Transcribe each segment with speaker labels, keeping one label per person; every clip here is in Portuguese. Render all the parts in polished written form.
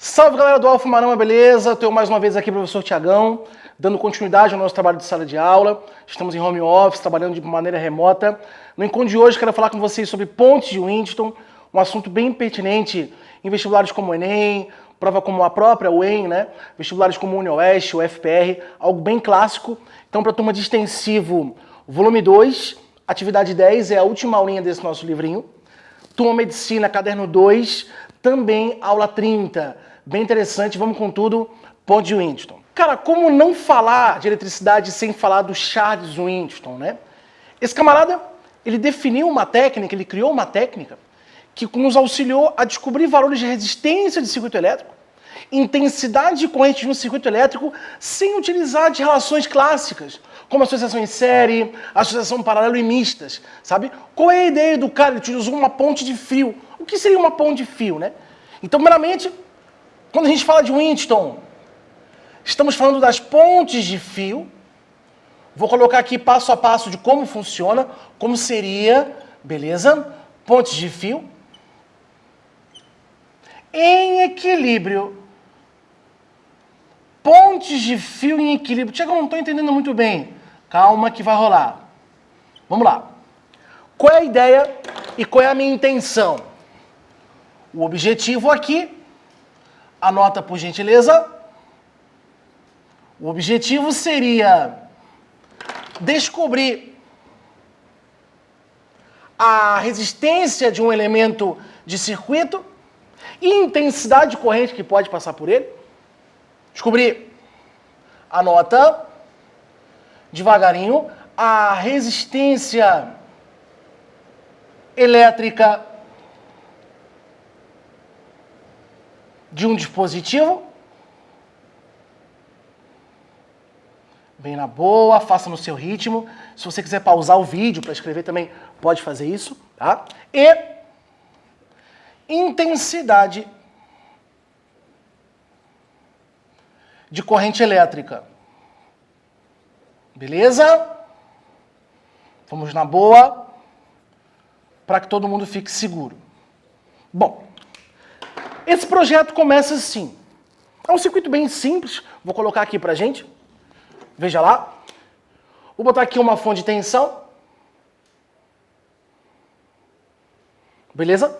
Speaker 1: Salve galera do Alfa Marama, beleza? Estou mais uma vez aqui, professor Tiagão, dando continuidade ao nosso trabalho de sala de aula. Estamos em home office, trabalhando de maneira remota. No encontro de hoje, quero falar com vocês sobre pontes de Windston, um assunto bem pertinente em vestibulares como o Enem, prova como a própria UEM, né? Vestibulares como o UniOeste, o FPR, algo bem clássico. Então, para a turma de extensivo, volume 2, atividade 10 é a última aulinha desse nosso livrinho. Turma Medicina, caderno 2, também aula 30. Bem interessante, vamos com tudo, ponte de Windston. Cara, como não falar de eletricidade sem falar do Charles Windston, né? Esse camarada, ele definiu uma técnica, ele criou uma técnica que nos auxiliou a descobrir valores de resistência de circuito elétrico, intensidade de corrente no circuito elétrico, sem utilizar de relações clássicas, como associação em série, associação paralelo e mistas, sabe? Qual é a ideia do cara? Ele usou uma ponte de fio. O que seria uma ponte de fio, né? Então, primeiramente, quando a gente fala de Windston, estamos falando das pontes de fio. Vou colocar aqui passo a passo de como funciona, como seria, beleza? Pontes de fio em equilíbrio. Pontes de fio em equilíbrio. Tiago, eu não estou entendendo muito bem. Calma que vai rolar. Vamos lá. Qual é a ideia e qual é a minha intenção? O objetivo aqui, anota por gentileza, o objetivo seria descobrir a resistência de um elemento de circuito e intensidade de corrente que pode passar por ele. Descobrir, anota, devagarinho, a resistência elétrica de um dispositivo. Bem na boa, faça no seu ritmo. Se você quiser pausar o vídeo para escrever também, pode fazer isso, tá? E intensidade de corrente elétrica. Beleza? Vamos na boa, para que todo mundo fique seguro. Bom, esse projeto começa assim. É um circuito bem simples, vou colocar aqui pra gente. Veja lá. Vou botar aqui uma fonte de tensão. Beleza?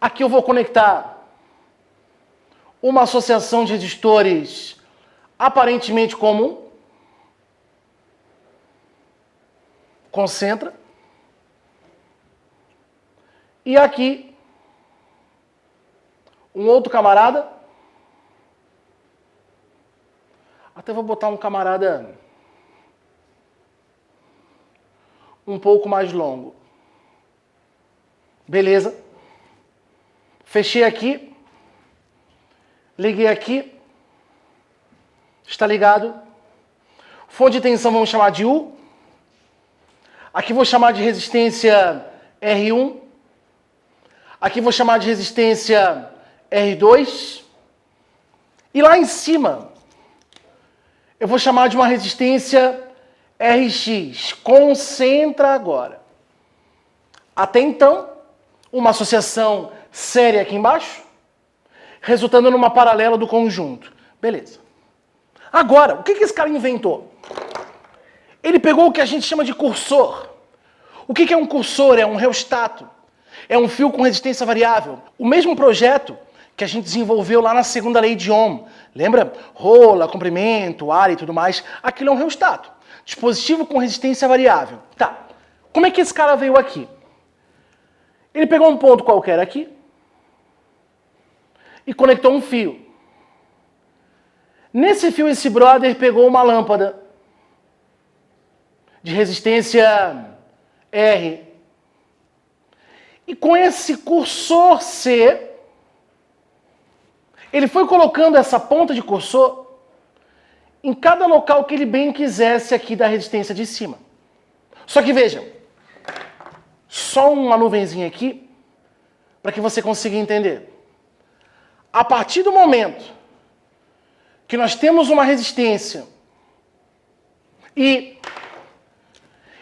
Speaker 1: Aqui eu vou conectar uma associação de resistores aparentemente comum. Concentra. E aqui, um outro camarada. Até vou botar um camarada um pouco mais longo. Beleza. Fechei aqui. Liguei aqui. Está ligado. Fonte de tensão vamos chamar de U. Aqui vou chamar de resistência R1. Aqui vou chamar de resistência R2. E lá em cima, eu vou chamar de uma resistência Rx. Concentra agora. Até então, uma associação séria aqui embaixo, resultando numa paralela do conjunto. Beleza. Agora, o que esse cara inventou? Ele pegou o que a gente chama de cursor. O que é um cursor? É um reostato. É um fio com resistência variável. O mesmo projeto que a gente desenvolveu lá na segunda lei de Ohm. Lembra? Rola, comprimento, área e tudo mais. Aquilo é um reostato. Dispositivo com resistência variável. Tá. Como é que esse cara veio aqui? Ele pegou um ponto qualquer aqui e conectou um fio. Nesse fio, esse brother pegou uma lâmpada de resistência R. E com esse cursor C, ele foi colocando essa ponta de cursor em cada local que ele bem quisesse aqui da resistência de cima. Só que veja, só uma nuvenzinha aqui, para que você consiga entender. A partir do momento que nós temos uma resistência e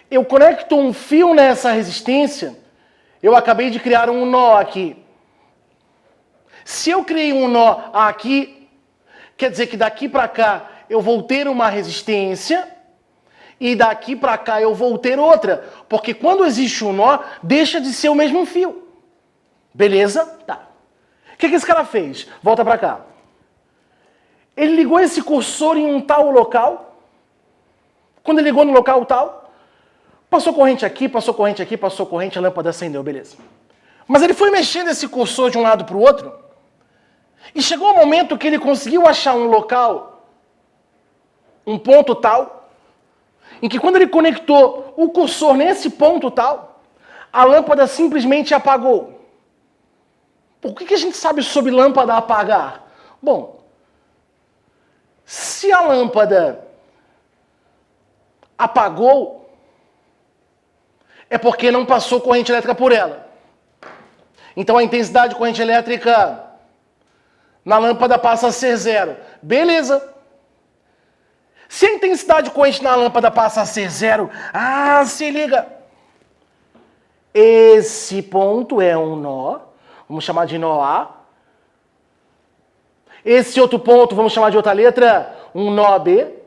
Speaker 1: eu conecto um fio nessa resistência, eu acabei de criar um nó aqui. Se eu criei um nó aqui, quer dizer que daqui para cá eu vou ter uma resistência e daqui para cá eu vou ter outra. Porque quando existe um nó, deixa de ser o mesmo fio. Beleza? Tá. O que esse cara fez? Volta para cá. Ele ligou esse cursor em um tal local. Quando ele ligou no local tal, passou corrente aqui, passou corrente aqui, passou corrente, a lâmpada acendeu, beleza. Mas ele foi mexendo esse cursor de um lado para o outro e chegou um momento que ele conseguiu achar um local, um ponto tal, em que quando ele conectou o cursor nesse ponto tal, a lâmpada simplesmente apagou. Por que a gente sabe sobre lâmpada apagar? Bom, se a lâmpada apagou, é porque não passou corrente elétrica por ela. Então a intensidade de corrente elétrica na lâmpada passa a ser 0. Beleza. Se a intensidade de corrente na lâmpada passa a ser 0, se liga. Esse ponto é um nó, vamos chamar de nó A. Esse outro ponto, vamos chamar de outra letra, um nó B.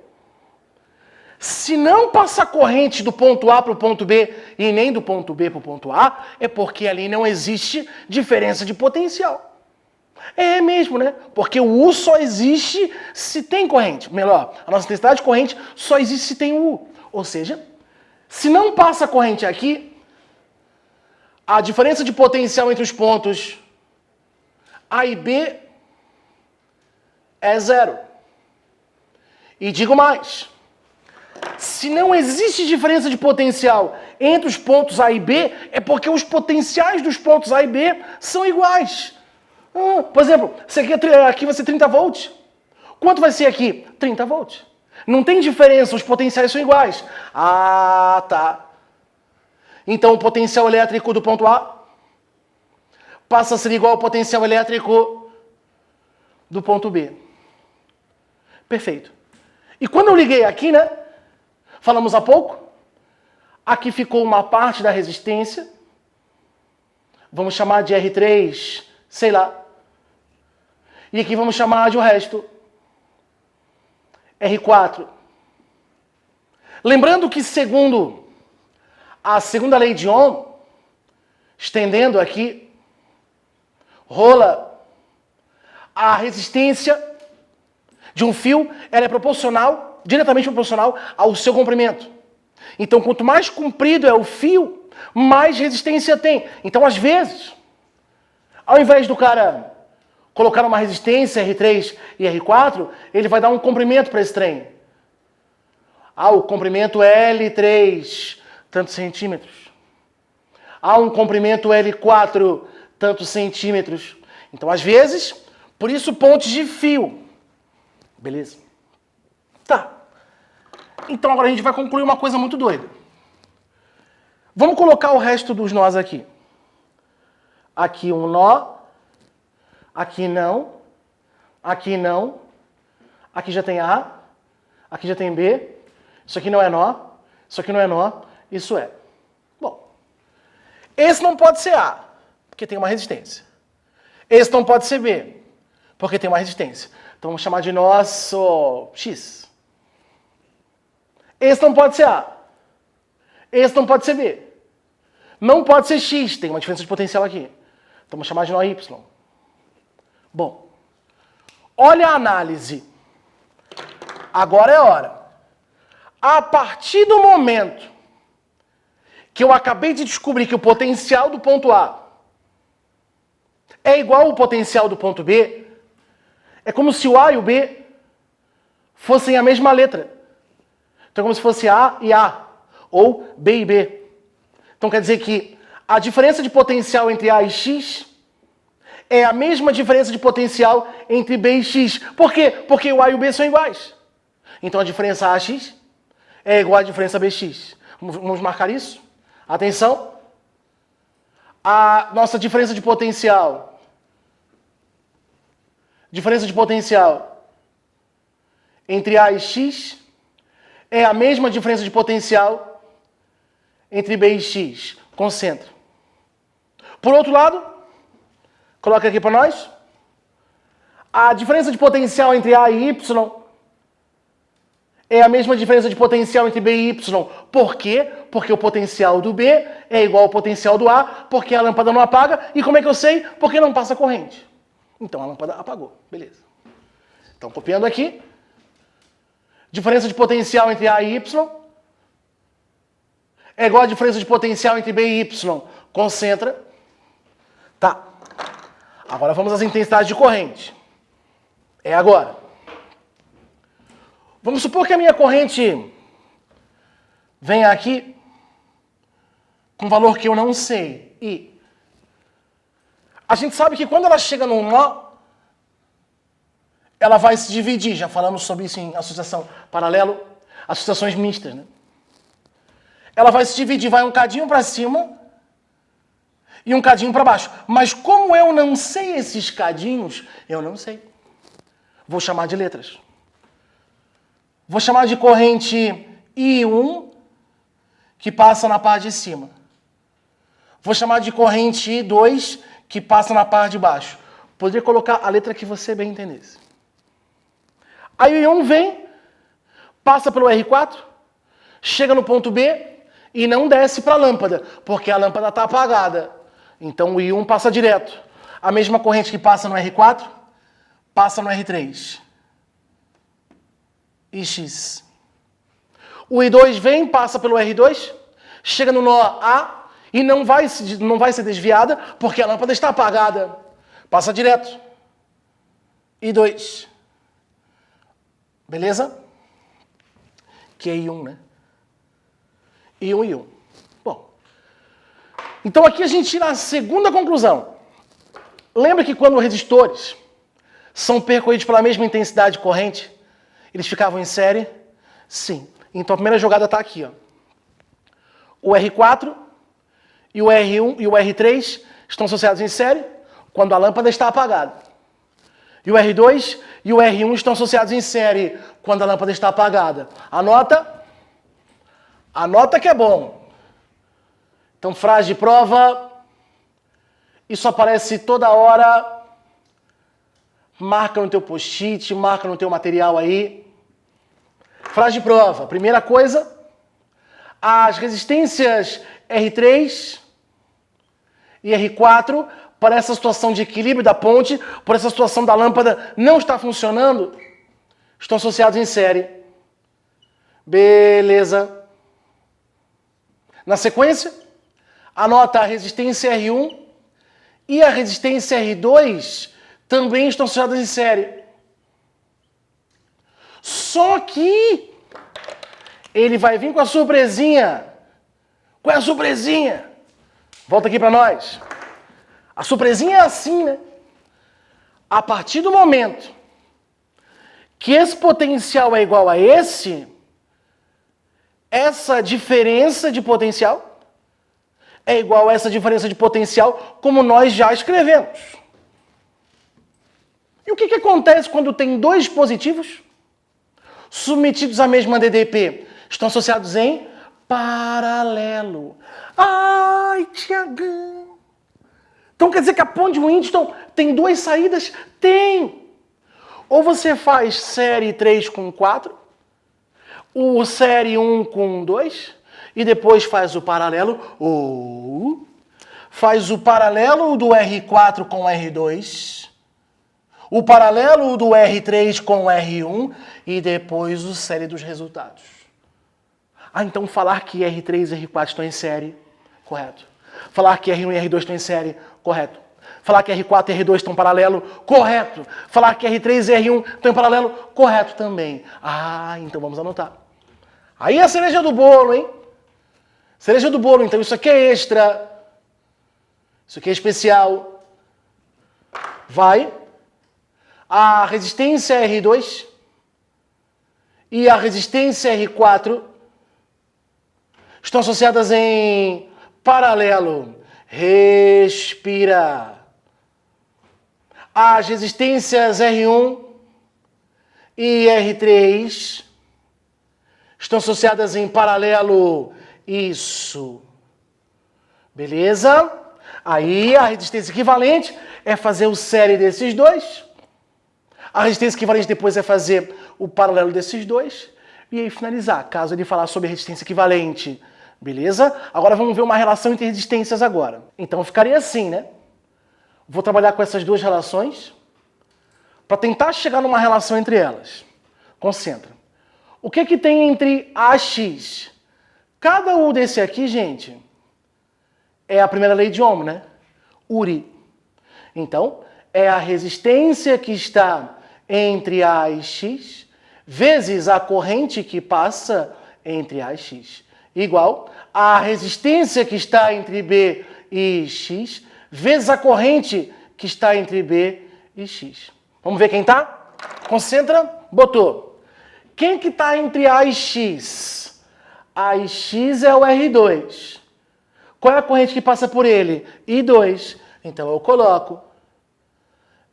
Speaker 1: Se não passa corrente do ponto A para o ponto B e nem do ponto B para o ponto A, é porque ali não existe diferença de potencial. É mesmo, né? Porque o U só existe se tem corrente. Melhor, a nossa intensidade de corrente só existe se tem o U. Ou seja, se não passa corrente aqui, a diferença de potencial entre os pontos A e B é 0. E digo mais, se não existe diferença de potencial entre os pontos A e B, é porque os potenciais dos pontos A e B são iguais. Por exemplo, aqui vai ser 30 volts. Quanto vai ser aqui? 30 volts. Não tem diferença, os potenciais são iguais. Tá. Então o potencial elétrico do ponto A passa a ser igual ao potencial elétrico do ponto B. Perfeito. E quando eu liguei aqui, né? Falamos há pouco, aqui ficou uma parte da resistência, vamos chamar de R3, sei lá, e aqui vamos chamar de o resto, R4. Lembrando que segundo a segunda lei de Ohm, estendendo aqui, rola a resistência de um fio, ela é proporcional, diretamente proporcional ao seu comprimento. Então, quanto mais comprido é o fio, mais resistência tem. Então, às vezes, ao invés do cara colocar uma resistência R3 e R4, ele vai dar um comprimento para esse trem. O comprimento é L3, tantos centímetros. Um comprimento L4, tantos centímetros. Então, às vezes, por isso pontes de fio. Beleza? Tá. Então agora a gente vai concluir uma coisa muito doida. Vamos colocar o resto dos nós aqui. Aqui um nó. Aqui não. Aqui não. Aqui já tem A. Aqui já tem B. Isso aqui não é nó. Isso aqui não é nó. Isso é. Bom. Esse não pode ser A, porque tem uma resistência. Esse não pode ser B, porque tem uma resistência. Então vamos chamar de nosso X. Esse não pode ser A. Esse não pode ser B. Não pode ser X, tem uma diferença de potencial aqui. Então vamos chamar de nó Y. Bom, olha a análise. Agora é a hora. A partir do momento que eu acabei de descobrir que o potencial do ponto A é igual ao potencial do ponto B, é como se o A e o B fossem a mesma letra. Então é como se fosse A e A, ou B e B. Então quer dizer que a diferença de potencial entre A e X é a mesma diferença de potencial entre B e X. Por quê? Porque o A e o B são iguais. Então a diferença AX é igual à diferença BX. Vamos marcar isso? Atenção. A nossa diferença de potencial entre A e X é a mesma diferença de potencial entre B e X. Concentra. Por outro lado, coloca aqui para nós. A diferença de potencial entre A e Y é a mesma diferença de potencial entre B e Y. Por quê? Porque o potencial do B é igual ao potencial do A, porque a lâmpada não apaga. E como é que eu sei? Porque não passa corrente. Então a lâmpada apagou. Beleza. Então, copiando aqui. Diferença de potencial entre A e Y é igual a diferença de potencial entre B e Y. Concentra. Tá. Agora vamos às intensidades de corrente. É agora. Vamos supor que a minha corrente venha aqui com um valor que eu não sei. E a gente sabe que quando ela chega num nó, ela vai se dividir. Já falamos sobre isso em associação paralelo, associações mistas, né? Ela vai se dividir, vai um cadinho para cima e um cadinho para baixo. Mas como eu não sei esses cadinhos, eu não sei. Vou chamar de letras. Vou chamar de corrente I1, que passa na parte de cima. Vou chamar de corrente I2, que passa na parte de baixo. Poderia colocar a letra que você bem entendesse. Aí o I1 vem, passa pelo R4, chega no ponto B e não desce para a lâmpada, porque a lâmpada está apagada. Então o I1 passa direto. A mesma corrente que passa no R4, passa no R3. X. O I2 vem, passa pelo R2, chega no nó A e não vai ser desviada porque a lâmpada está apagada. Passa direto. I2. Beleza? Que é I1, né? I1 e I1. Bom. Então aqui a gente tira a segunda conclusão. Lembra que quando resistores são percorridos pela mesma intensidade de corrente, eles ficavam em série? Sim. Então a primeira jogada está aqui. Ó. O R4 e o R1 e o R3 estão associados em série quando a lâmpada está apagada. E o R2 e o R1 estão associados em série quando a lâmpada está apagada. Anota? Anota que é bom. Então, frase de prova. Isso aparece toda hora. Marca no teu post-it, marca no teu material aí. Frase de prova. Primeira coisa, as resistências R3 e R4, para essa situação de equilíbrio da ponte, por essa situação da lâmpada não estar funcionando, estão associados em série. Beleza. Na sequência, anota a resistência R1 e a resistência R2 também estão associadas em série. Só que ele vai vir com a surpresinha. Qual é a surpresinha? Volta aqui para nós. A surpresinha é assim, né? A partir do momento que esse potencial é igual a esse, essa diferença de potencial é igual a essa diferença de potencial como nós já escrevemos. E o que acontece quando tem dois positivos submetidos à mesma DDP? Estão associados em paralelo. Ai, Tiagão! Então quer dizer que a ponte de Winston tem duas saídas? Tem! Ou você faz série 3 com 4, o série 1 com 2, e depois faz o paralelo, ou faz o paralelo do R4 com R2, o paralelo do R3 com R1 e depois o série dos resultados. Ah, então falar que R3 e R4 estão em série, correto. Falar que R1 e R2 estão em série, correto. Falar que R4 e R2 estão em paralelo, correto. Falar que R3 e R1 estão em paralelo, correto também. Ah, então vamos anotar. Aí a cereja do bolo, hein? Cereja do bolo, então isso aqui é extra. Isso aqui é especial. Vai. A resistência R2 e a resistência R4 estão associadas em paralelo. Respira. As resistências R1 e R3 estão associadas em paralelo. Isso. Beleza? Aí a resistência equivalente é fazer o série desses dois. A resistência equivalente depois é fazer o paralelo desses dois e aí finalizar, caso ele falar sobre resistência equivalente. Beleza? Agora vamos ver uma relação entre resistências agora. Então ficaria assim, né? Vou trabalhar com essas duas relações para tentar chegar numa relação entre elas. Concentra. O que que tem entre AX? Cada um desse aqui, gente, é a primeira lei de Ohm, né? Uri. Então, é a resistência que está entre A e X vezes a corrente que passa entre A e X. Igual a resistência que está entre B e X vezes a corrente que está entre B e X. Vamos ver quem tá? Concentra, botou. Quem que está entre A e X? A e X é o R2. Qual é a corrente que passa por ele? I2. Então eu coloco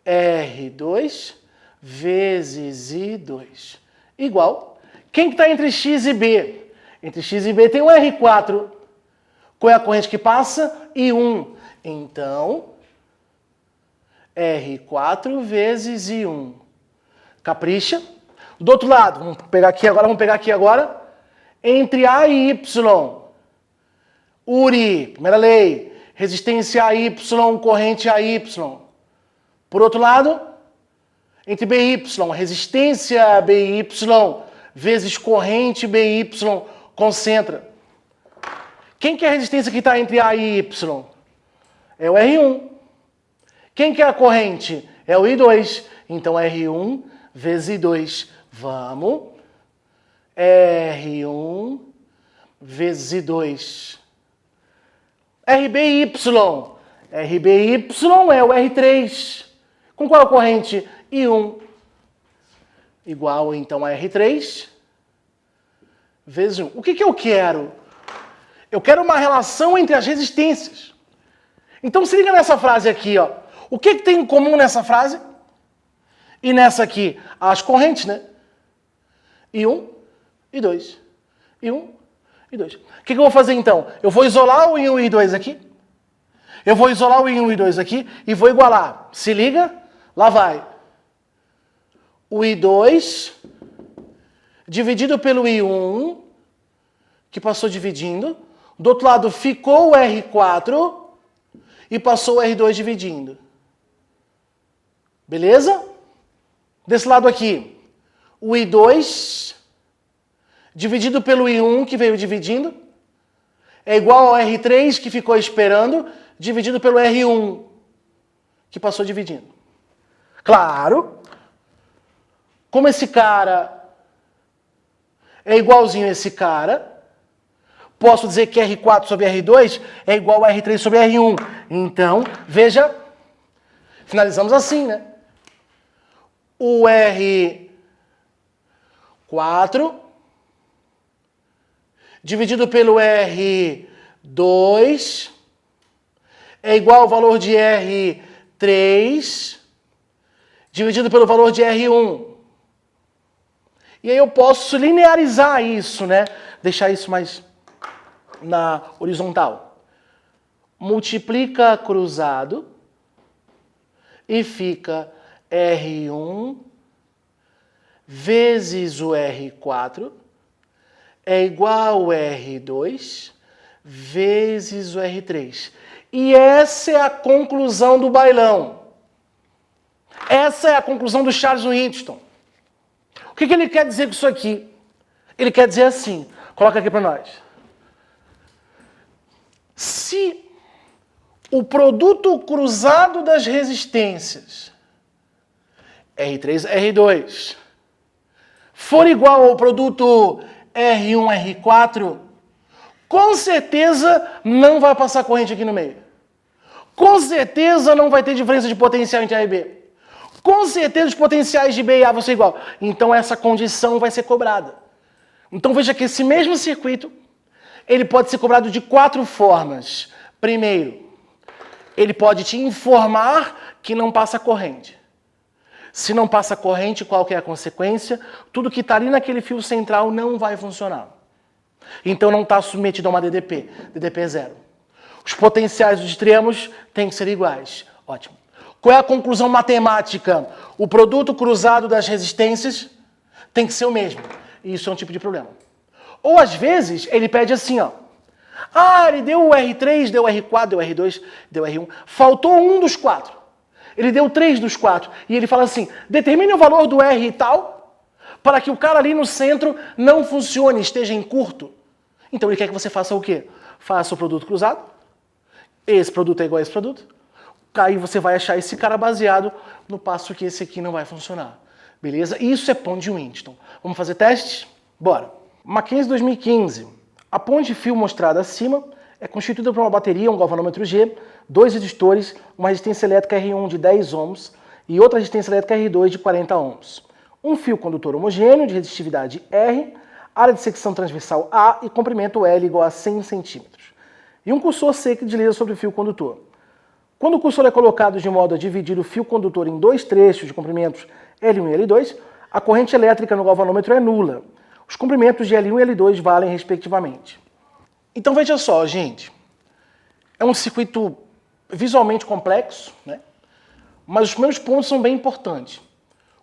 Speaker 1: R2 vezes I2 igual. Quem que está entre X e B? Entre X e B tem um R4. Qual é a corrente que passa? I1. Então, R4 vezes I1. Capricha? Do outro lado, vamos pegar aqui agora. Entre A e Y. Uri, primeira lei. Resistência a Y, corrente a Y. Por outro lado, entre BY, resistência BY vezes corrente BY, concentra. Quem que é a resistência que está entre A e Y? É o R1. Quem que é a corrente? É o I2. Então, R1 vezes I2. Vamos. R1 vezes I2. RBY. RBY é o R3. Com qual corrente? I1. Igual, então, a R3 vezes 1. O que eu quero? Eu quero uma relação entre as resistências. Então, se liga nessa frase aqui, ó. O que tem em comum nessa frase? E nessa aqui? As correntes, né? I1 e 2. I1 e 2. O que eu vou fazer, então? Eu vou isolar o I1 e I2 aqui. Eu vou isolar o I1 e I2 aqui e vou igualar. Se liga? Lá vai. O I2 dividido pelo I1, que passou dividindo. Do outro lado ficou o R4 e passou o R2 dividindo. Beleza? Desse lado aqui, o I2 dividido pelo I1, que veio dividindo, é igual ao R3, que ficou esperando, dividido pelo R1, que passou dividindo. Claro, como esse cara é igualzinho a esse cara, posso dizer que R4 sobre R2 é igual a R3 sobre R1. Então, veja, finalizamos assim, né? O R4 dividido pelo R2 é igual ao valor de R3 dividido pelo valor de R1. E aí eu posso linearizar isso, né? Deixar isso mais na horizontal. Multiplica cruzado e fica R1 vezes o R4 é igual ao R2 vezes o R3. E essa é a conclusão do bailão. Essa é a conclusão do Charles Winston. O que ele quer dizer com isso aqui? Ele quer dizer assim, coloca aqui para nós. Se o produto cruzado das resistências R3, R2 for igual ao produto R1, R4, com certeza não vai passar corrente aqui no meio. Com certeza não vai ter diferença de potencial entre A e B. Com certeza os potenciais de B e A vão ser igual. Então essa condição vai ser cobrada. Então veja que esse mesmo circuito, ele pode ser cobrado de 4 formas. Primeiro, ele pode te informar que não passa corrente. Se não passa corrente, qual que é a consequência? Tudo que está ali naquele fio central não vai funcionar. Então não está submetido a uma DDP. DDP é 0. Os potenciais dos extremos têm que ser iguais. Ótimo. Qual é a conclusão matemática? O produto cruzado das resistências tem que ser o mesmo. E isso é um tipo de problema. Ou às vezes ele pede assim, ó. Ah, ele deu o R3, deu o R4, deu o R2, deu o R1. Faltou um dos 4. Ele deu 3 dos 4. E ele fala assim, determine o valor do R e tal, para que o cara ali no centro não funcione, esteja em curto. Então ele quer que você faça o quê? Faça o produto cruzado. Esse produto é igual a esse produto. Aí você vai achar esse cara baseado no passo que esse aqui não vai funcionar. Beleza? Isso é ponte de Winchton. Vamos fazer testes? Bora. Mackenzie 2015. A ponte de fio mostrada acima é constituída por uma bateria, um galvanômetro G, 2 resistores, uma resistência elétrica R1 de 10 ohms e outra resistência elétrica R2 de 40 ohms. Um fio condutor homogêneo de resistividade R, área de secção transversal A e comprimento L igual a 100 centímetros. E um cursor C que desliza sobre o fio condutor. Quando o cursor é colocado de modo a dividir o fio condutor em 2 trechos de comprimentos L1 e L2, a corrente elétrica no galvanômetro é nula. Os comprimentos de L1 e L2 valem respectivamente. Então veja só, gente. É um circuito visualmente complexo, né? Mas os primeiros pontos são bem importantes.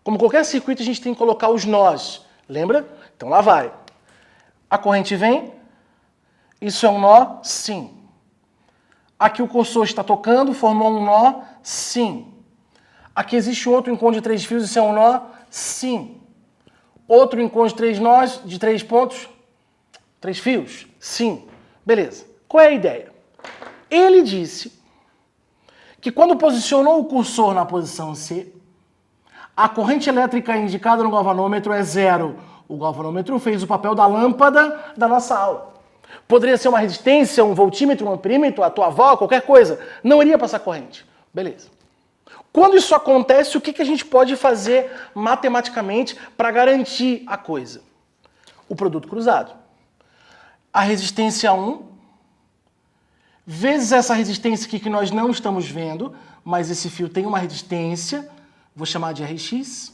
Speaker 1: Como qualquer circuito, a gente tem que colocar os nós. Lembra? Então lá vai. A corrente vem. Isso é um nó? Sim. Aqui o cursor está tocando, formou um nó? Sim. Aqui existe outro encontro de 3 fios, isso é um nó? Sim. Outro encontro de 3 nós, de 3 pontos? 3 fios? Sim. Beleza. Qual é a ideia? Ele disse que quando posicionou o cursor na posição C, a corrente elétrica indicada no galvanômetro é 0. O galvanômetro fez o papel da lâmpada da nossa aula. Poderia ser uma resistência, um voltímetro, um amperímetro, a tua avó, qualquer coisa. Não iria passar corrente. Beleza. Quando isso acontece, o que a gente pode fazer matematicamente para garantir a coisa? O produto cruzado. A resistência 1 vezes essa resistência aqui que nós não estamos vendo, mas esse fio tem uma resistência, vou chamar de Rx,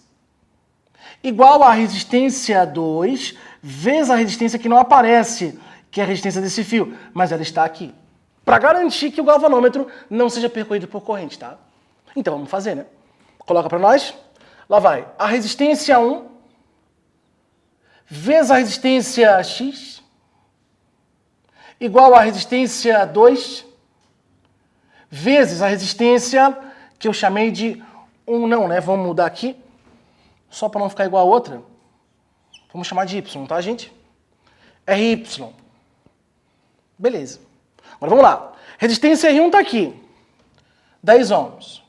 Speaker 1: igual a resistência 2 vezes a resistência que não aparece, que é a resistência desse fio, mas ela está aqui. Para garantir que o galvanômetro não seja percorrido por corrente, tá? Então vamos fazer, né? Coloca para nós. Lá vai. A resistência 1 vezes a resistência X igual a resistência 2 vezes a resistência que eu chamei de 1 não, né? Vamos mudar aqui. Só para não ficar igual a outra. Vamos chamar de Y, tá, gente? RY. Beleza. Agora vamos lá. Resistência R1 está aqui. 10 ohms.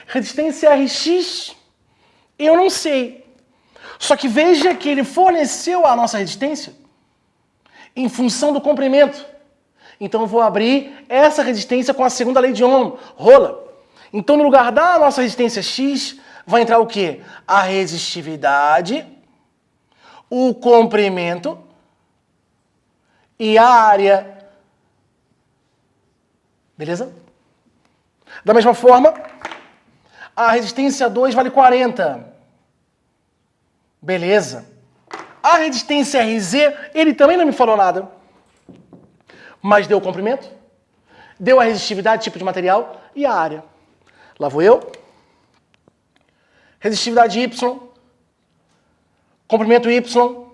Speaker 1: Resistência Rx, eu não sei. Só que veja que ele forneceu a nossa resistência em função do comprimento. Então eu vou abrir essa resistência com a segunda lei de Ohm, rola. Então no lugar da nossa resistência X, vai entrar o quê? A resistividade, o comprimento e a área. Beleza? Da mesma forma, a resistência 2 vale 40. Beleza. A resistência RZ, ele também não me falou nada. Mas deu o comprimento, deu a resistividade, tipo de material e a área. Lá vou eu. Resistividade Y, comprimento Y,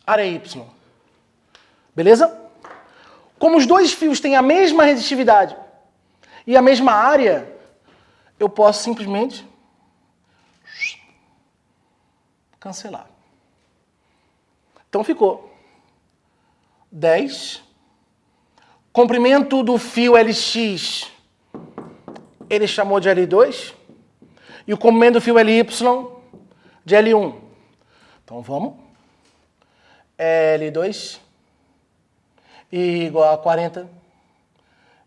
Speaker 1: área Y. Beleza? Como os dois fios têm a mesma resistividade e a mesma área, eu posso simplesmente cancelar. Então ficou 10. Comprimento do fio LX, ele chamou de L2. E o comprimento do fio LY de L1. Então vamos. L2 igual a 40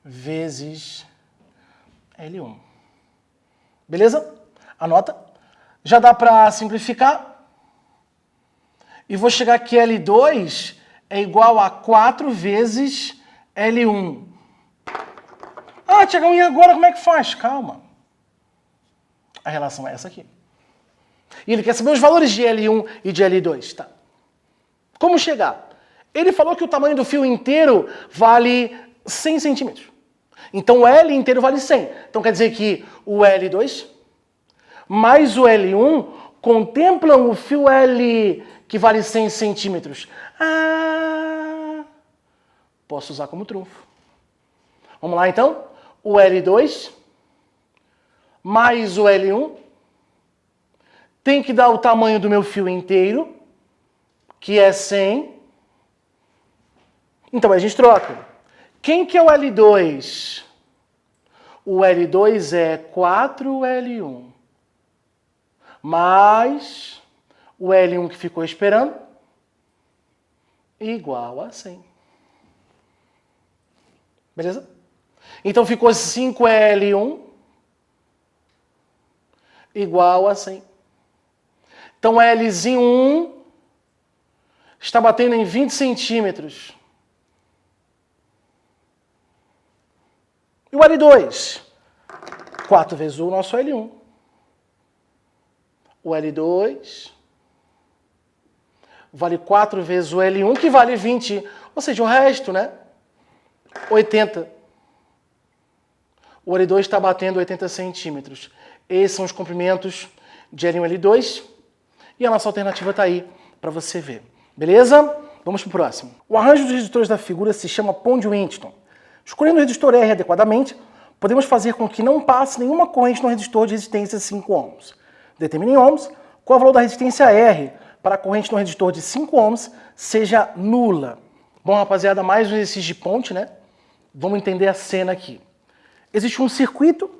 Speaker 1: vezes L1. Beleza? Anota. Já dá para simplificar. E vou chegar que L2 é igual a 4 vezes L1. Ah, Tiagão, e agora como é que faz? Calma. A relação é essa aqui. E ele quer saber os valores de L1 e de L2, tá? Como chegar? Ele falou que o tamanho do fio inteiro vale 100 centímetros. Então o L inteiro vale 100. Então quer dizer que o L2 mais o L1 contemplam o fio L que vale 100 centímetros. Posso usar como trunfo. Vamos lá então? O L2 mais o L1 tem que dar o tamanho do meu fio inteiro, que é 100. Então a gente troca. Quem que é o L2? O L2 é 4L1 mais o L1 que ficou esperando, igual a 100. Beleza? Então ficou 5L1 igual a 100. Então Lzinho 1 está batendo em 20 centímetros. E o L2? 4 vezes o nosso L1. O L2 vale 4 vezes o L1, que vale 20. Ou seja, o resto, né? 80. O L2 está batendo 80 centímetros. Esses são os comprimentos de L1 e L2. E a nossa alternativa está aí para você ver. Beleza? Vamos para o próximo. O arranjo dos resistores da figura se chama Pond-Winton. Escolhendo o resistor R adequadamente, podemos fazer com que não passe nenhuma corrente no resistor de resistência 5 ohms. Determine em ohms qual é o valor da resistência R para a corrente no resistor de 5 ohms seja nula. Bom, rapaziada, mais um exercício de ponte, né? Vamos entender a cena aqui. Existe um circuito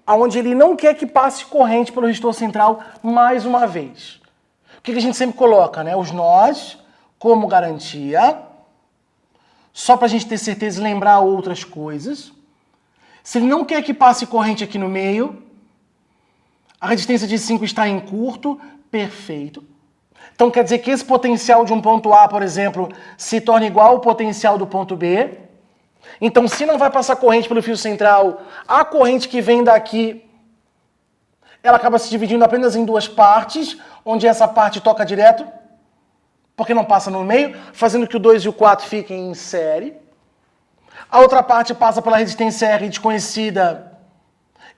Speaker 1: onde ele não quer que passe corrente pelo resistor central mais uma vez. O que a gente sempre coloca, né? Os nós como garantia, só para a gente ter certeza e lembrar outras coisas. Se ele não quer que passe corrente aqui no meio, a resistência de 5 está em curto, perfeito. Então quer dizer que esse potencial de um ponto A, por exemplo, se torna igual ao potencial do ponto B. Então, se não vai passar corrente pelo fio central, a corrente que vem daqui, ela acaba se dividindo apenas em duas partes, onde essa parte toca direto, porque não passa no meio, fazendo que o 2 e o 4 fiquem em série. A outra parte passa pela resistência R desconhecida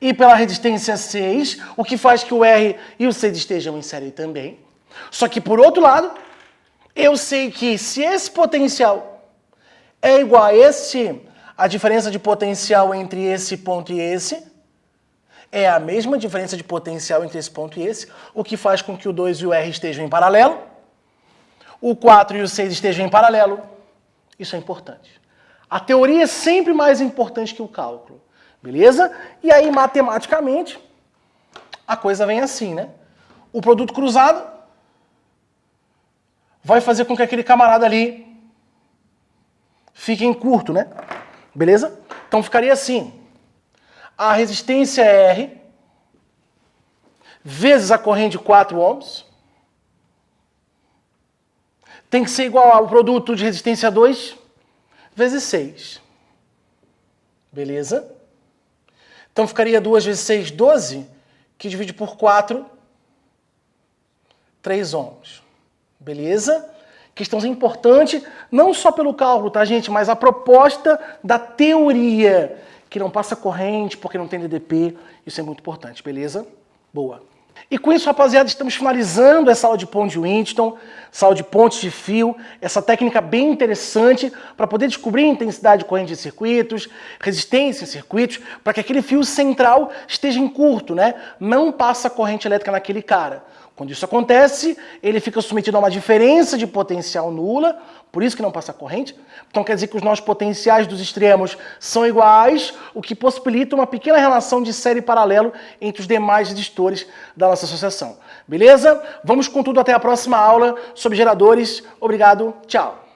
Speaker 1: e pela resistência 6, o que faz que o R e o 6 estejam em série também. Só que, por outro lado, eu sei que se esse potencial é igual a a diferença de potencial entre esse ponto e esse, é a mesma diferença de potencial entre esse ponto e esse, o que faz com que o 2 e o R estejam em paralelo, o 4 e o 6 estejam em paralelo. Isso é importante. A teoria é sempre mais importante que o cálculo, beleza? E aí, matematicamente, a coisa vem assim, né? O produto cruzado vai fazer com que aquele camarada ali fique em curto, né? Beleza? Então ficaria assim. A resistência R vezes a corrente de 4 ohms tem que ser igual ao produto de resistência 2 vezes 6. Beleza? Então ficaria 2 vezes 6, 12, que divide por 4, 3 ohms. Beleza? Questãozinha importante, não só pelo cálculo, tá, gente? Mas a proposta da teoria, que não passa corrente porque não tem DDP, isso é muito importante, beleza? Boa. E com isso, rapaziada, estamos finalizando essa aula de Pond-Winton, essa aula de pontes de fio, essa técnica bem interessante para poder descobrir a intensidade de corrente em circuitos, resistência em circuitos, para que aquele fio central esteja em curto, né? Não passa corrente elétrica naquele cara. Quando isso acontece, ele fica submetido a uma diferença de potencial nula, por isso que não passa corrente. Então quer dizer que os nossos potenciais dos extremos são iguais, o que possibilita uma pequena relação de série paralelo entre os demais resistores da nossa associação. Beleza? Vamos com tudo até a próxima aula sobre geradores. Obrigado, tchau!